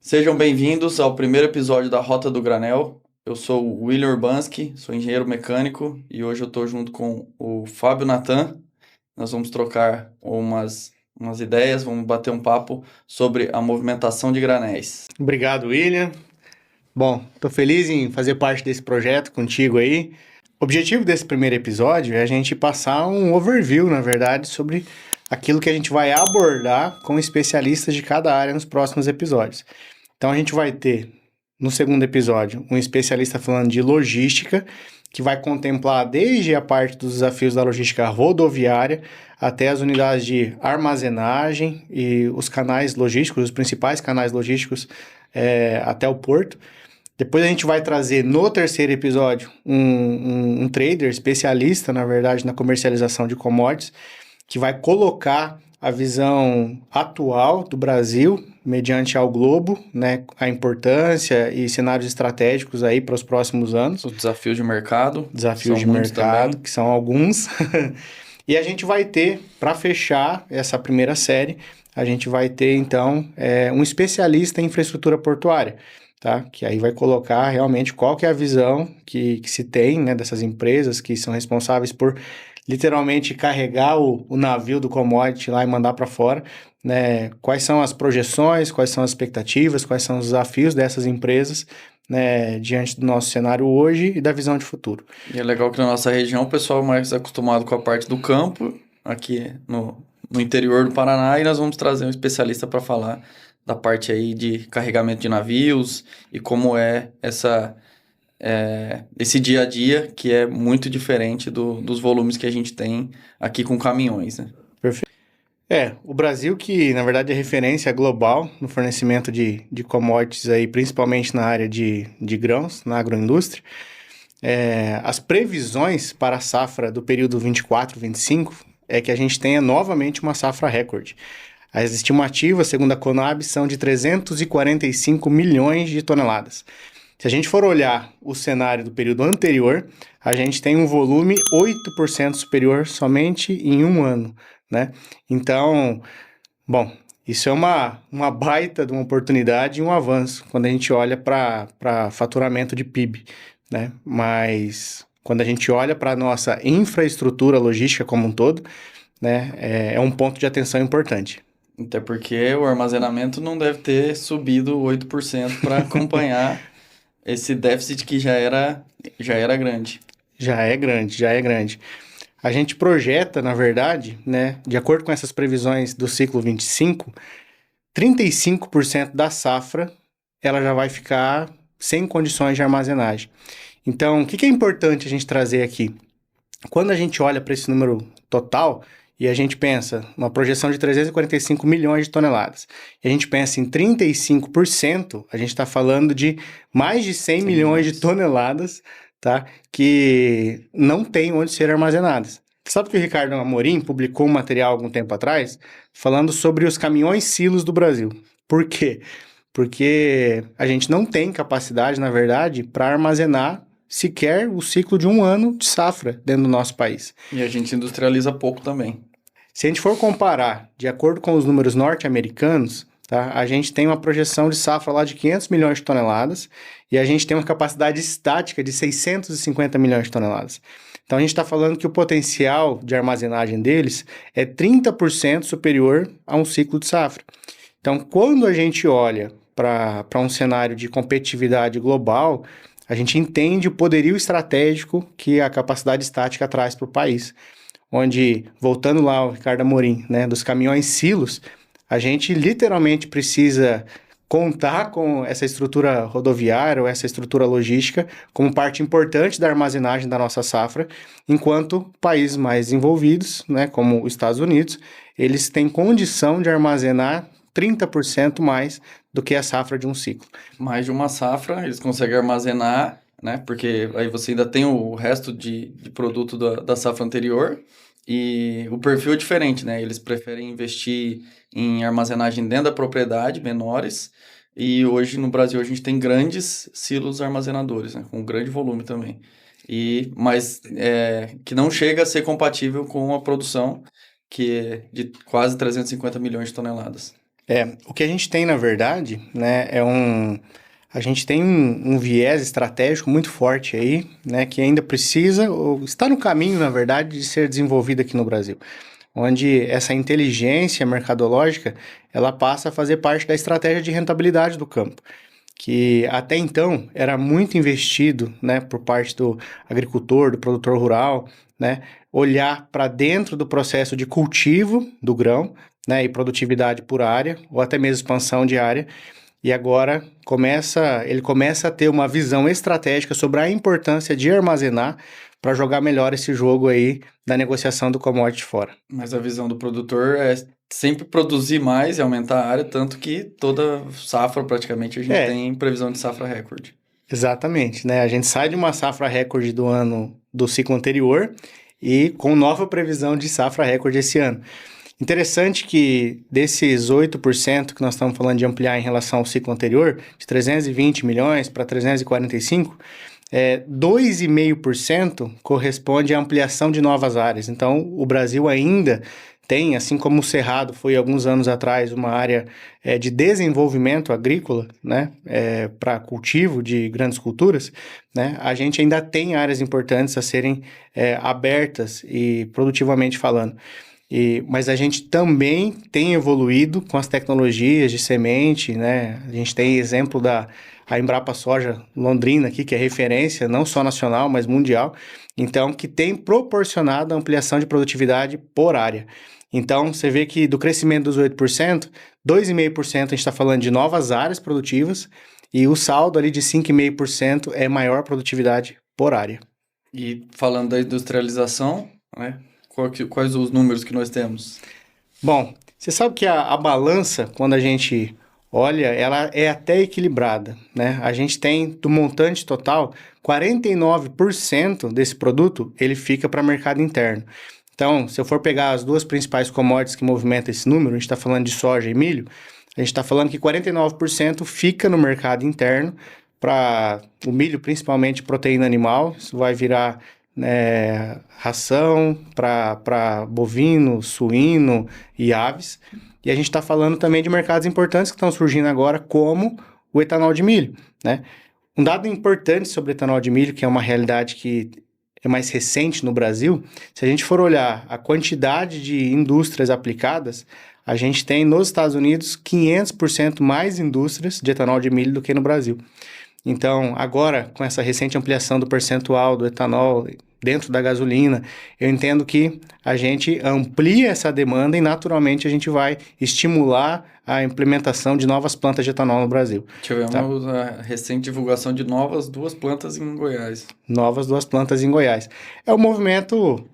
Sejam bem-vindos ao primeiro episódio da Rota do Granel. Eu sou o William Urbanski, sou engenheiro mecânico e hoje eu estou junto com o Fábio Natan. Nós vamos trocar umas ideias, vamos bater um papo sobre a movimentação de granéis. Obrigado, William. Bom, estou feliz em fazer parte desse projeto contigo aí. O objetivo desse primeiro episódio é a gente passar um overview, na verdade, sobre aquilo que a gente vai abordar com especialistas de cada área nos próximos episódios. Então, a gente vai ter, no segundo episódio, um especialista falando de logística, que vai contemplar desde a parte dos desafios da logística rodoviária até as unidades de armazenagem e os canais logísticos, os principais canais logísticos até o porto. Depois a gente vai trazer no terceiro episódio um trader especialista, na verdade, na comercialização de commodities, que vai colocar a visão atual do Brasil mediante ao globo, né, a importância e cenários estratégicos aí para os próximos anos. Os desafios de mercado. Desafios de mercado, também, que são alguns. E a gente vai ter, para fechar essa primeira série, a gente vai ter, então, um especialista em infraestrutura portuária, tá? Que aí vai colocar realmente qual que é a visão que se tem, né, dessas empresas que são responsáveis por literalmente carregar o navio do commodity lá e mandar para fora, né? Quais são as projeções, quais são as expectativas, quais são os desafios dessas empresas, né, diante do nosso cenário hoje e da visão de futuro. E é legal que na nossa região o pessoal é mais acostumado com a parte do campo, aqui no interior do Paraná, e nós vamos trazer um especialista para falar da parte aí de carregamento de navios e como é esse dia a dia, que é muito diferente dos volumes que a gente tem aqui com caminhões, né? Perfeito. O Brasil que, na verdade, é referência global no fornecimento de commodities aí, principalmente na área de grãos, na agroindústria. As previsões para a safra do período 24-25 é que a gente tenha novamente uma safra recorde. As estimativas, segundo a Conab, são de 345 milhões de toneladas. Se a gente for olhar o cenário do período anterior, a gente tem um volume 8% superior somente em um ano, né? Então, bom, isso é uma baita de uma oportunidade e um avanço quando a gente olha para faturamento de PIB, né? Mas quando a gente olha para a nossa infraestrutura logística como um todo, né, é um ponto de atenção importante. Até porque o armazenamento não deve ter subido 8% para acompanhar esse déficit que já era grande. Já é grande. A gente projeta, na verdade, né, de acordo com essas previsões do ciclo 25, 35% da safra ela já vai ficar sem condições de armazenagem. Então, o que é importante a gente trazer aqui? Quando a gente olha para esse número total e a gente pensa uma projeção de 345 milhões de toneladas, e a gente pensa em 35%, a gente está falando de mais de 100 milhões de toneladas, tá, que não tem onde ser armazenadas. Sabe que o Ricardo Amorim publicou um material algum tempo atrás falando sobre os caminhões silos do Brasil. Por quê? Porque a gente não tem capacidade, na verdade, para armazenar sequer o ciclo de um ano de safra dentro do nosso país. E a gente industrializa pouco também. Se a gente for comparar, de acordo com os números norte-americanos, tá, a gente tem uma projeção de safra lá de 500 milhões de toneladas e a gente tem uma capacidade estática de 650 milhões de toneladas. Então, a gente está falando que o potencial de armazenagem deles é 30% superior a um ciclo de safra. Então, quando a gente olha para um cenário de competitividade global, a gente entende o poderio estratégico que a capacidade estática traz para o país. Onde, voltando lá ao Ricardo Amorim, né, dos caminhões silos, a gente literalmente precisa contar com essa estrutura rodoviária ou essa estrutura logística como parte importante da armazenagem da nossa safra, enquanto países mais desenvolvidos, né, como os Estados Unidos, eles têm condição de armazenar 30% mais do que a safra de um ciclo. Mais de uma safra, eles conseguem armazenar, né? Porque aí você ainda tem o resto de produto da safra anterior e o perfil é diferente, né? Eles preferem investir em armazenagem dentro da propriedade, menores, e hoje no Brasil a gente tem grandes silos armazenadores, né? Com grande volume também. Mas que não chega a ser compatível com a produção que é de quase 350 milhões de toneladas. O que a gente tem, na verdade, né, a gente tem um viés estratégico muito forte aí, né, que ainda precisa, ou está no caminho, na verdade, de ser desenvolvido aqui no Brasil, onde essa inteligência mercadológica, ela passa a fazer parte da estratégia de rentabilidade do campo, que até então era muito investido, né, por parte do agricultor, do produtor rural, né, olhar para dentro do processo de cultivo do grão, né, e produtividade por área, ou até mesmo expansão de área, e agora ele começa a ter uma visão estratégica sobre a importância de armazenar para jogar melhor esse jogo aí da negociação do commodity fora. Mas a visão do produtor é sempre produzir mais e aumentar a área, tanto que toda safra praticamente a gente tem previsão de safra recorde. Exatamente, né? A gente sai de uma safra recorde do ano do ciclo anterior e com nova previsão de safra recorde esse ano. Interessante que desses 8% que nós estamos falando de ampliar em relação ao ciclo anterior, de 320 milhões para 345, 2,5% corresponde à ampliação de novas áreas. Então, o Brasil ainda tem, assim como o Cerrado foi alguns anos atrás, uma área de desenvolvimento agrícola, né, para cultivo de grandes culturas, né, a gente ainda tem áreas importantes a serem abertas e produtivamente falando. Mas a gente também tem evoluído com as tecnologias de semente, né? A gente tem exemplo a Embrapa Soja Londrina aqui, que é referência não só nacional, mas mundial, então que tem proporcionado a ampliação de produtividade por área. Então, você vê que do crescimento dos 8%, 2,5% a gente está falando de novas áreas produtivas e o saldo ali de 5,5% é maior produtividade por área. E falando da industrialização, né? Quais os números que nós temos? Bom, você sabe que a balança, quando a gente olha, ela é até equilibrada, né? A gente tem, do montante total, 49% desse produto, ele fica para mercado interno. Então, se eu for pegar as duas principais commodities que movimentam esse número, a gente está falando de soja e milho, a gente está falando que 49% fica no mercado interno, para o milho, principalmente proteína animal, isso vai virar ração para bovino, suíno e aves. E a gente está falando também de mercados importantes que estão surgindo agora, como o etanol de milho, né? Um dado importante sobre o etanol de milho, que é uma realidade que é mais recente no Brasil, se a gente for olhar a quantidade de indústrias aplicadas, a gente tem nos Estados Unidos 500% mais indústrias de etanol de milho do que no Brasil. Então, agora, com essa recente ampliação do percentual do etanol dentro da gasolina, eu entendo que a gente amplia essa demanda e, naturalmente, a gente vai estimular a implementação de novas plantas de etanol no Brasil. Tivemos a recente divulgação de novas 2 plantas em Goiás. Novas 2 plantas em Goiás. É um movimento...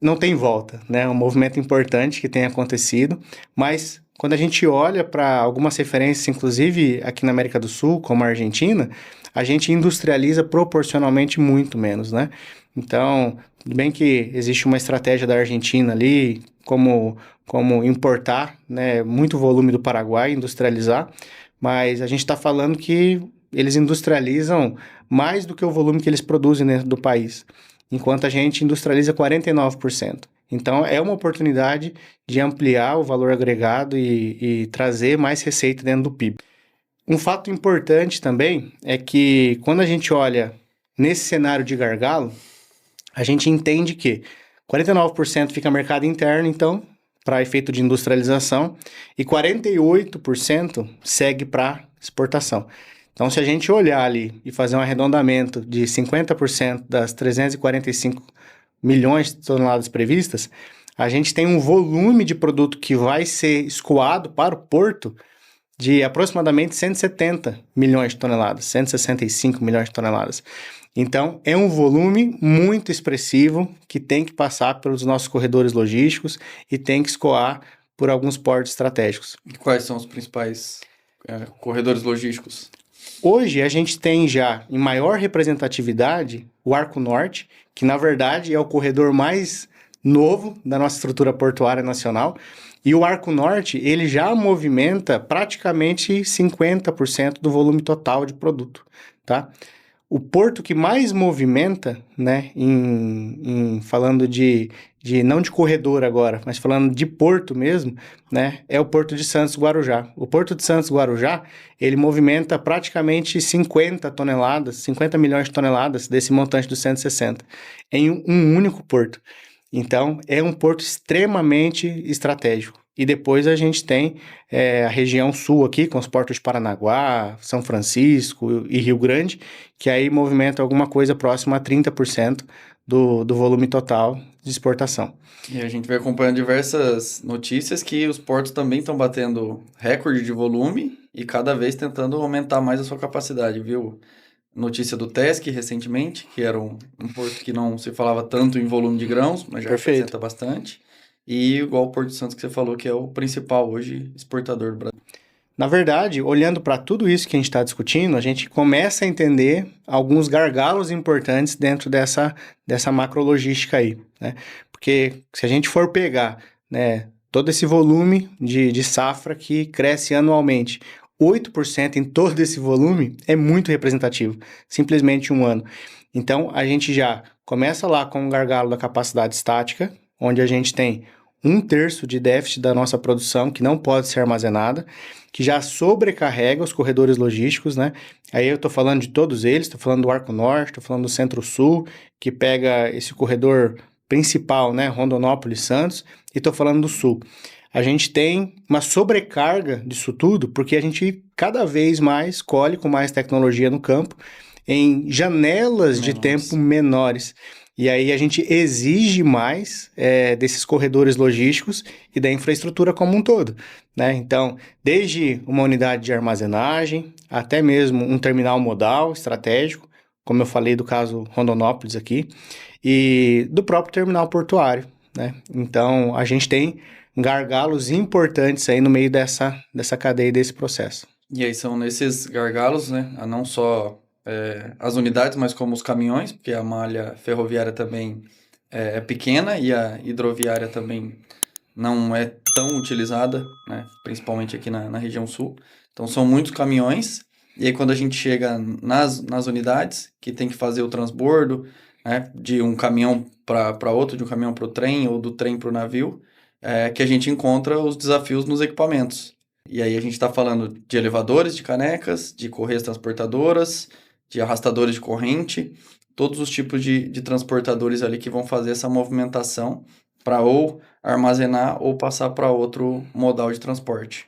não tem volta, né? É um movimento importante que tem acontecido, mas... quando a gente olha para algumas referências, inclusive aqui na América do Sul, como a Argentina, a gente industrializa proporcionalmente muito menos, né? Então, tudo bem que existe uma estratégia da Argentina ali, como importar, né, muito volume do Paraguai, industrializar, mas a gente está falando que eles industrializam mais do que o volume que eles produzem dentro do país, enquanto a gente industrializa 49%. Então, é uma oportunidade de ampliar o valor agregado e trazer mais receita dentro do PIB. Um fato importante também é que, quando a gente olha nesse cenário de gargalo, a gente entende que 49% fica mercado interno, então, para efeito de industrialização, e 48% segue para exportação. Então, se a gente olhar ali e fazer um arredondamento de 50% das 345 milhões de toneladas previstas, a gente tem um volume de produto que vai ser escoado para o porto de aproximadamente 170 milhões de toneladas, 165 milhões de toneladas. Então, é um volume muito expressivo que tem que passar pelos nossos corredores logísticos e tem que escoar por alguns portos estratégicos. E quais são os principais corredores logísticos? Hoje, a gente tem já, em maior representatividade, o Arco Norte, que na verdade é o corredor mais novo da nossa estrutura portuária nacional. E o Arco Norte, ele já movimenta praticamente 50% do volume total de produto, tá? o porto que mais movimenta, né, falando de não de corredor agora, mas falando de porto mesmo, né, é o Porto de Santos Guarujá. O Porto de Santos Guarujá, ele movimenta praticamente 50 milhões de toneladas desse montante dos 160 em um único porto. Então, é um porto extremamente estratégico. E depois a gente tem a região sul aqui, com os portos de Paranaguá, São Francisco e Rio Grande, que aí movimenta alguma coisa próxima a 30% do volume total de exportação. E a gente vai acompanhando diversas notícias que os portos também estão batendo recorde de volume e cada vez tentando aumentar mais a sua capacidade, viu? Notícia do TESC recentemente, que era um porto que não se falava tanto em volume de grãos, mas já representa bastante. E igual o Porto de Santos que você falou, que é o principal hoje exportador do Brasil. Na verdade, olhando para tudo isso que a gente está discutindo, a gente começa a entender alguns gargalos importantes dentro dessa macrologística aí, né? Porque se a gente for pegar, né, todo esse volume de safra que cresce anualmente, 8% em todo esse volume é muito representativo, simplesmente um ano. Então, a gente já começa lá com um gargalo da capacidade estática, onde a gente tem 1/3 de déficit da nossa produção que não pode ser armazenada, que já sobrecarrega os corredores logísticos, né? Aí eu estou falando de todos eles, estou falando do Arco Norte, estou falando do Centro-Sul, que pega esse corredor principal, né? Rondonópolis-Santos, e estou falando do Sul. A gente tem uma sobrecarga disso tudo, porque a gente cada vez mais colhe com mais tecnologia no campo, em janelas de tempo menores. E aí a gente exige mais desses corredores logísticos e da infraestrutura como um todo, né? Então, desde uma unidade de armazenagem, até mesmo um terminal modal estratégico, como eu falei do caso Rondonópolis aqui, e do próprio terminal portuário, né? Então, a gente tem gargalos importantes aí no meio dessa cadeia, desse processo. E aí são nesses gargalos, né? Não só as unidades, mas como os caminhões, porque a malha ferroviária também é pequena e a hidroviária também não é tão utilizada, né? Principalmente aqui na região sul. Então são muitos caminhões, e aí quando a gente chega nas unidades, que tem que fazer o transbordo, né? De um caminhão para outro, de um caminhão para o trem ou do trem para o navio, que a gente encontra os desafios nos equipamentos. E aí a gente está falando de elevadores, de canecas, de correias transportadoras, de arrastadores de corrente, todos os tipos de transportadores ali que vão fazer essa movimentação para ou armazenar ou passar para outro modal de transporte.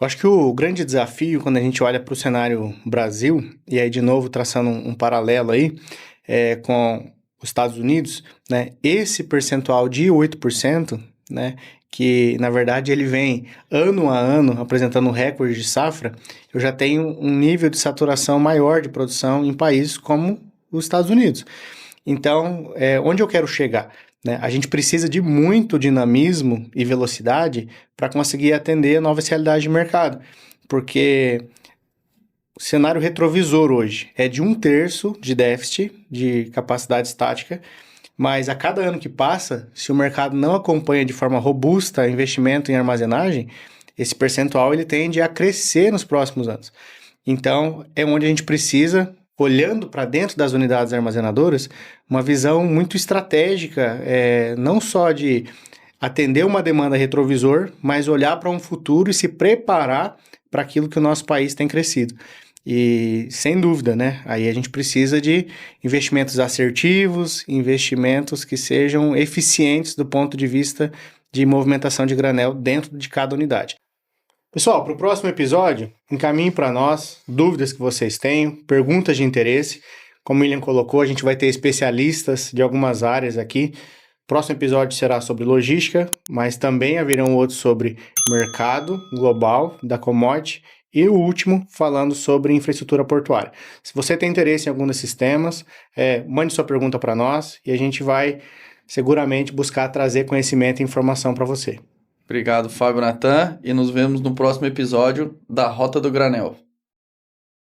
Eu acho que o grande desafio quando a gente olha para o cenário Brasil, e aí de novo traçando um paralelo aí com os Estados Unidos, né, esse percentual de 8%, né, que na verdade ele vem ano a ano apresentando um recorde de safra, eu já tenho um nível de saturação maior de produção em países como os Estados Unidos. Então, onde eu quero chegar? Né? A gente precisa de muito dinamismo e velocidade para conseguir atender a novas realidades de mercado, porque o cenário retrovisor hoje é de 1/3 de déficit de capacidade estática, mas a cada ano que passa, se o mercado não acompanha de forma robusta investimento em armazenagem, esse percentual ele tende a crescer nos próximos anos. Então, é onde a gente precisa, olhando para dentro das unidades armazenadoras, uma visão muito estratégica, não só de atender uma demanda retrovisor, mas olhar para um futuro e se preparar para aquilo que o nosso país tem crescido. E, sem dúvida, né? Aí a gente precisa de investimentos assertivos, investimentos que sejam eficientes do ponto de vista de movimentação de granel dentro de cada unidade. Pessoal, para o próximo episódio, encaminhe para nós dúvidas que vocês tenham, perguntas de interesse. Como o William colocou, a gente vai ter especialistas de algumas áreas aqui. O próximo episódio será sobre logística, mas também haverão outros sobre mercado global da commodity. E o último, falando sobre infraestrutura portuária. Se você tem interesse em algum desses temas, mande sua pergunta para nós e a gente vai seguramente buscar trazer conhecimento e informação para você. Obrigado, Fábio Natan, e nos vemos no próximo episódio da Rota do Granel.